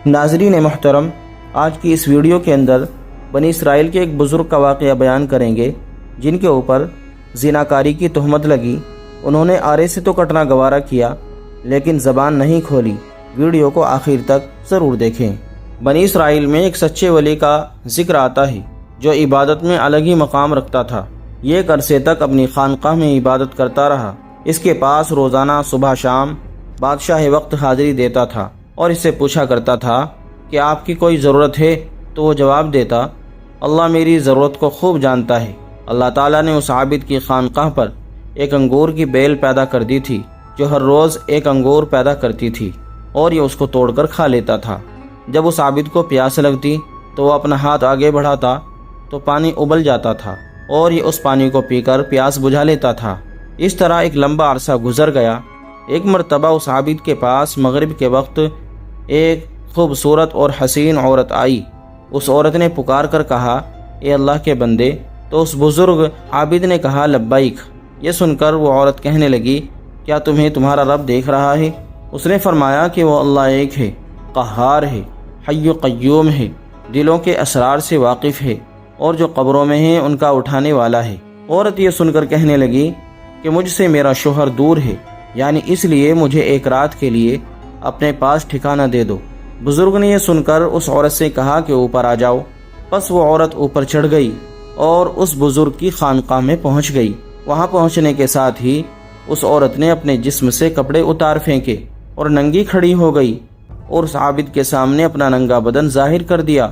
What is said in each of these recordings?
ناظرین محترم، آج کی اس ویڈیو کے اندر بنی اسرائیل کے ایک بزرگ کا واقعہ بیان کریں گے جن کے اوپر زناکاری کی تہمت لگی۔ انہوں نے آرے سے تو کٹنا گوارا کیا لیکن زبان نہیں کھولی۔ ویڈیو کو آخر تک ضرور دیکھیں۔ بنی اسرائیل میں ایک سچے ولی کا ذکر آتا ہے جو عبادت میں الگ ہی مقام رکھتا تھا۔ یہ ایک عرصے تک اپنی خانقاہ میں عبادت کرتا رہا۔ اس کے پاس روزانہ صبح شام بادشاہ وقت حاضری دیتا تھا اور اس سے پوچھا کرتا تھا کہ آپ کی کوئی ضرورت ہے تو وہ جواب دیتا، اللہ میری ضرورت کو خوب جانتا ہے۔ اللہ تعالیٰ نے اس عابد کی خانقاہ پر ایک انگور کی بیل پیدا کر دی تھی جو ہر روز ایک انگور پیدا کرتی تھی اور یہ اس کو توڑ کر کھا لیتا تھا۔ جب اس عابد کو پیاس لگتی تو وہ اپنا ہاتھ آگے بڑھاتا تو پانی ابل جاتا تھا اور یہ اس پانی کو پی کر پیاس بجھا لیتا تھا۔ اس طرح ایک لمبا عرصہ گزر گیا۔ ایک مرتبہ اس عابد کے پاس مغرب کے وقت ایک خوبصورت اور حسین عورت آئی۔ اس عورت نے پکار کر کہا، اے اللہ کے بندے۔ تو اس بزرگ عابد نے کہا، لبیک۔ یہ سن کر وہ عورت کہنے لگی، کیا تمہیں تمہارا رب دیکھ رہا ہے؟ اس نے فرمایا کہ وہ اللہ ایک ہے، قہار ہے، حی و قیوم ہے، دلوں کے اسرار سے واقف ہے اور جو قبروں میں ہیں ان کا اٹھانے والا ہے۔ عورت یہ سن کر کہنے لگی کہ مجھ سے میرا شوہر دور ہے، یعنی اس لیے مجھے ایک رات کے لیے اپنے پاس ٹھکانہ دے دو۔ بزرگ نے یہ سن کر اس عورت سے کہا کہ اوپر آ جاؤ۔ پس وہ عورت اوپر چڑھ گئی اور اس بزرگ کی خانقاہ میں پہنچ گئی۔ وہاں پہنچنے کے ساتھ ہی اس عورت نے اپنے جسم سے کپڑے اتار پھینکے اور ننگی کھڑی ہو گئی اور اس عابد کے سامنے اپنا ننگا بدن ظاہر کر دیا۔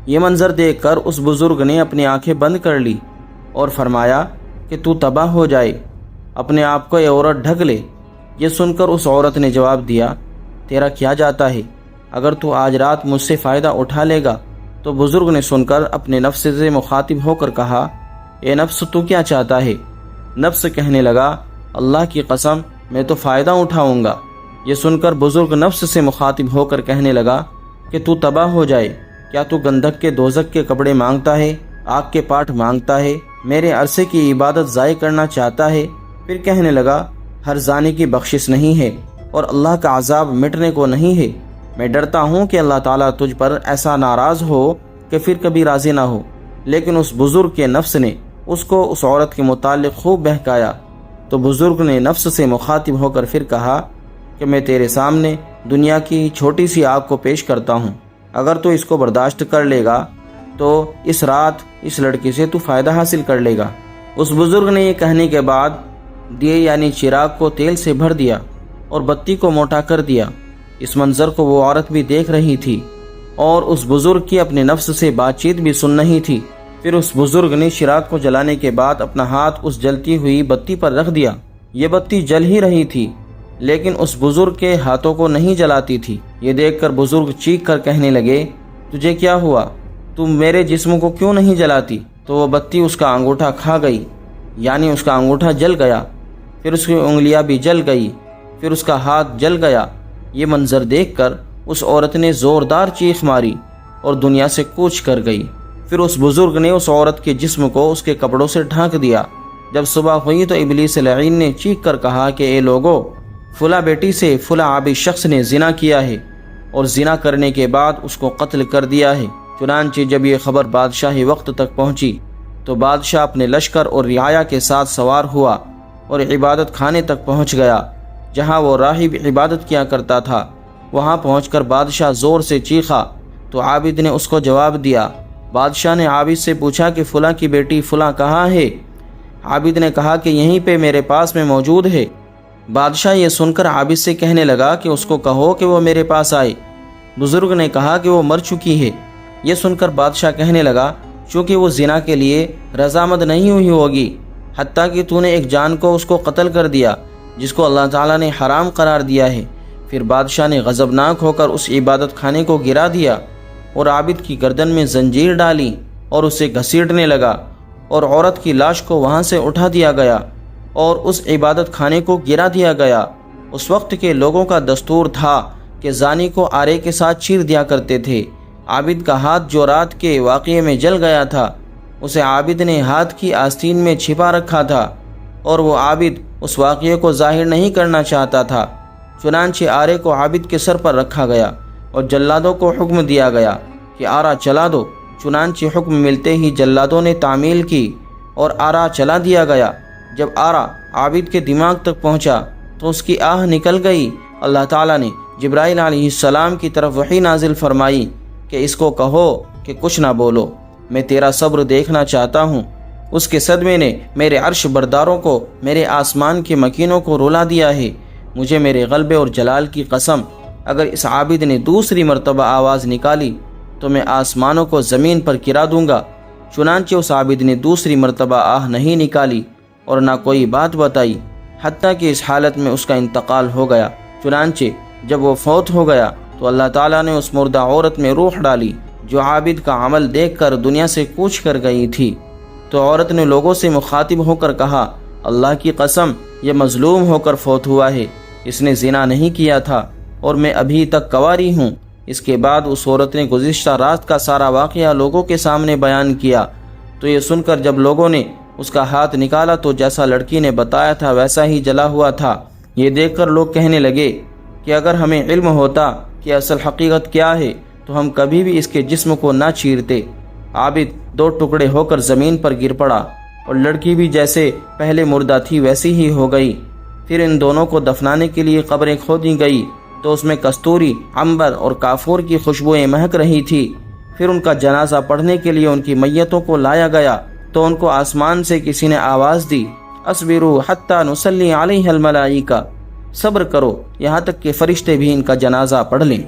یہ منظر دیکھ کر اس بزرگ نے اپنی آنکھیں بند کر لی اور فرمایا کہ تو تباہ ہو جائے، اپنے آپ کو یہ عورت ڈھک لے۔ یہ سن کر اس عورت نے جواب دیا، تیرا کیا جاتا ہے؟ اگر تو آج رات مجھ سے فائدہ اٹھا لے گا۔ تو بزرگ نے سن کر اپنے نفس سے مخاطب ہو کر کہا، اے نفس تو کیا چاہتا ہے؟ نفس کہنے لگا، اللہ کی قسم میں تو فائدہ اٹھاؤں گا۔ یہ سن کر بزرگ نفس سے مخاطب ہو کر کہنے لگا کہ تو تباہ ہو جائے، کیا تو گندھک کے دوزک کے کپڑے مانگتا ہے، آگ کے پاٹ مانگتا ہے، میرے عرصے کی عبادت ضائع کرنا چاہتا ہے؟ پھر کہنے لگا، ہر زانی کی بخشش نہیں ہے اور اللہ کا عذاب مٹنے کو نہیں ہے۔ میں ڈرتا ہوں کہ اللہ تعالیٰ تجھ پر ایسا ناراض ہو کہ پھر کبھی راضی نہ ہو۔ لیکن اس بزرگ کے نفس نے اس کو اس عورت کے متعلق خوب بہکایا۔ تو بزرگ نے نفس سے مخاطب ہو کر پھر کہا کہ میں تیرے سامنے دنیا کی چھوٹی سی آگ کو پیش کرتا ہوں، اگر تو اس کو برداشت کر لے گا تو اس رات اس لڑکی سے تو فائدہ حاصل کر لے گا۔ اس بزرگ نے یہ کہنے کے بعد دیے یعنی چراغ کو تیل سے بھر دیا اور بتی کو موٹا کر دیا۔ اس منظر کو وہ عورت بھی دیکھ رہی تھی اور اس بزرگ کی اپنے نفس سے بات چیت بھی سن رہی تھی۔ پھر اس بزرگ نے چراغ کو جلانے کے بعد اپنا ہاتھ اس جلتی ہوئی بتی پر رکھ دیا۔ یہ بتی جل ہی رہی تھی لیکن اس بزرگ کے ہاتھوں کو نہیں جلاتی تھی۔ یہ دیکھ کر بزرگ چیخ کر کہنے لگے، تجھے کیا ہوا؟ تم میرے جسم کو کیوں نہیں جلاتی؟ تو وہ بتی اس کا انگوٹھا کھا گئی، یعنی اس کا انگوٹھا جل گیا۔ پھر اس کی انگلیاں بھی جل گئی، پھر اس کا ہاتھ جل گیا۔ یہ منظر دیکھ کر اس عورت نے زوردار چیخ ماری اور دنیا سے کوچ کر گئی۔ پھر اس بزرگ نے اس عورت کے جسم کو اس کے کپڑوں سے ڈھانک دیا۔ جب صبح ہوئی تو ابلیس لعین نے چیخ کر کہا کہ اے لوگو، فلاں بیٹی سے فلاں عابد شخص نے زنا کیا ہے اور زنا کرنے کے بعد اس کو قتل کر دیا ہے۔ چنانچہ جب یہ خبر بادشاہ وقت تک پہنچی تو بادشاہ اپنے لشکر اور رعایا کے ساتھ سوار ہوا اور عبادت خانے تک پہنچ گیا جہاں وہ راہب عبادت کیا کرتا تھا۔ وہاں پہنچ کر بادشاہ زور سے چیخا تو عابد نے اس کو جواب دیا۔ بادشاہ نے عابد سے پوچھا کہ فلاں کی بیٹی فلاں کہاں ہے؟ عابد نے کہا کہ یہیں پہ میرے پاس میں موجود ہے۔ بادشاہ یہ سن کر عابد سے کہنے لگا کہ اس کو کہو کہ وہ میرے پاس آئے۔ بزرگ نے کہا کہ وہ مر چکی ہے۔ یہ سن کر بادشاہ کہنے لگا، چونکہ وہ زنا کے لیے رضامند نہیں ہوئی ہوگی، حتیٰ کہ تو نے ایک جان کو اس کو قتل کر دیا جس کو اللہ تعالیٰ نے حرام قرار دیا ہے۔ پھر بادشاہ نے غضبناک ہو کر اس عبادت خانے کو گرا دیا اور عابد کی گردن میں زنجیر ڈالی اور اسے گھسیٹنے لگا اور عورت کی لاش کو وہاں سے اٹھا دیا گیا اور اس عبادت خانے کو گرا دیا گیا۔ اس وقت کے لوگوں کا دستور تھا کہ زانی کو آرے کے ساتھ چیر دیا کرتے تھے۔ عابد کا ہاتھ جو رات کے واقعے میں جل گیا تھا اسے عابد نے ہاتھ کی آستین میں چھپا رکھا تھا اور وہ عابد اس واقعے کو ظاہر نہیں کرنا چاہتا تھا۔ چنانچہ آرے کو عابد کے سر پر رکھا گیا۔ اور جلادوں کو حکم دیا گیا کہ آرا چلا دو۔ چنانچہ حکم ملتے ہی جلادوں نے تعمیل کی اور آرا چلا دیا گیا۔ جب آرا عابد کے دماغ تک پہنچا تو اس کی آہ نکل گئی۔ اللہ تعالیٰ نے جبرائیل علیہ السلام کی طرف وحی نازل فرمائی کہ اس کو کہو کہ کچھ نہ بولو، میں تیرا صبر دیکھنا چاہتا ہوں۔ اس کے صدمے نے میرے عرش برداروں کو، میرے آسمان کے مکینوں کو رلا دیا ہے۔ مجھے میرے غلبے اور جلال کی قسم، اگر اس عابد نے دوسری مرتبہ آواز نکالی تو میں آسمانوں کو زمین پر گرا دوں گا۔ چنانچہ اس عابد نے دوسری مرتبہ آہ نہیں نکالی اور نہ کوئی بات بتائی، حتیٰ کہ اس حالت میں اس کا انتقال ہو گیا۔ چنانچہ جب وہ فوت ہو گیا تو اللہ تعالیٰ نے اس مردہ عورت میں روح ڈالی جو عابد کا عمل دیکھ کر دنیا سے کوچ کر گئی تھی۔ تو عورت نے لوگوں سے مخاطب ہو کر کہا، اللہ کی قسم، یہ مظلوم ہو کر فوت ہوا ہے، اس نے زنا نہیں کیا تھا اور میں ابھی تک کنواری ہوں۔ اس کے بعد اس عورت نے گزشتہ رات کا سارا واقعہ لوگوں کے سامنے بیان کیا۔ تو یہ سن کر جب لوگوں نے اس کا ہاتھ نکالا تو جیسا لڑکی نے بتایا تھا ویسا ہی جلا ہوا تھا۔ یہ دیکھ کر لوگ کہنے لگے کہ اگر ہمیں علم ہوتا کہ اصل حقیقت کیا ہے تو ہم کبھی بھی اس کے جسم کو نہ چیرتے۔ عابد دو ٹکڑے ہو کر زمین پر گر پڑا اور لڑکی بھی جیسے پہلے مردہ تھی ویسی ہی ہو گئی۔ پھر ان دونوں کو دفنانے کے لیے قبریں کھودی گئی تو اس میں کستوری، عنبر اور کافور کی خوشبوئیں مہک رہی تھی۔ پھر ان کا جنازہ پڑھنے کے لیے ان کی میتوں کو لایا گیا تو ان کو آسمان سے کسی نے آواز دی، اصبروا حتی نصلی علیہ الملائکہ، صبر کرو یہاں تک کہ فرشتے بھی ان کا جنازہ پڑھ لیں۔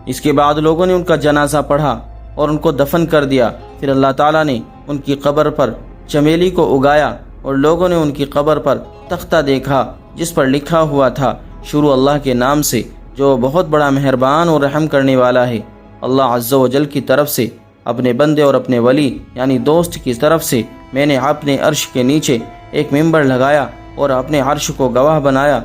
اس کے بعد لوگوں نے ان کا جنازہ پڑھا اور ان کو دفن کر دیا۔ پھر اللہ تعالیٰ نے ان کی قبر پر چمیلی کو اگایا اور لوگوں نے ان کی قبر پر تختہ دیکھا جس پر لکھا ہوا تھا، شروع اللہ کے نام سے جو بہت بڑا مہربان اور رحم کرنے والا ہے۔ اللہ عز و جل کی طرف سے اپنے بندے اور اپنے ولی یعنی دوست کی طرف سے میں نے اپنے عرش کے نیچے ایک ممبر لگایا اور اپنے عرش کو گواہ بنایا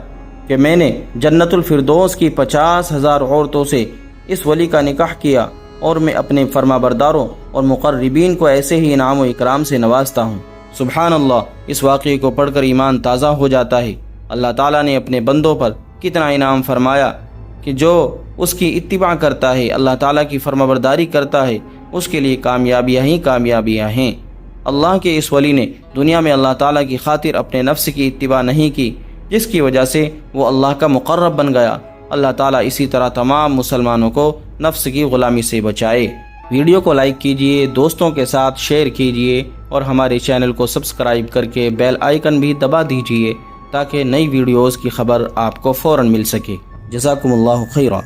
کہ میں نے جنت الفردوس کی 50,000 عورتوں سے اس ولی کا نکاح کیا، اور میں اپنے فرما برداروں اور مقربین کو ایسے ہی انعام و اکرام سے نوازتا ہوں۔ سبحان اللہ، اس واقعے کو پڑھ کر ایمان تازہ ہو جاتا ہے۔ اللہ تعالیٰ نے اپنے بندوں پر کتنا انعام فرمایا کہ جو اس کی اتباع کرتا ہے، اللہ تعالیٰ کی فرما برداری کرتا ہے، اس کے لیے کامیابیاں ہی کامیابیاں ہیں۔ اللہ کے اس ولی نے دنیا میں اللہ تعالیٰ کی خاطر اپنے نفس کی اتباع نہیں کی، جس کی وجہ سے وہ اللہ کا مقرب بن گیا۔ اللہ تعالیٰ اسی طرح تمام مسلمانوں کو نفس کی غلامی سے بچائے۔ ویڈیو کو لائک کیجئے، دوستوں کے ساتھ شیئر کیجئے اور ہمارے چینل کو سبسکرائب کر کے بیل آئیکن بھی دبا دیجئے تاکہ نئی ویڈیوز کی خبر آپ کو فوراً مل سکے۔ جزاکم اللہ خیرا۔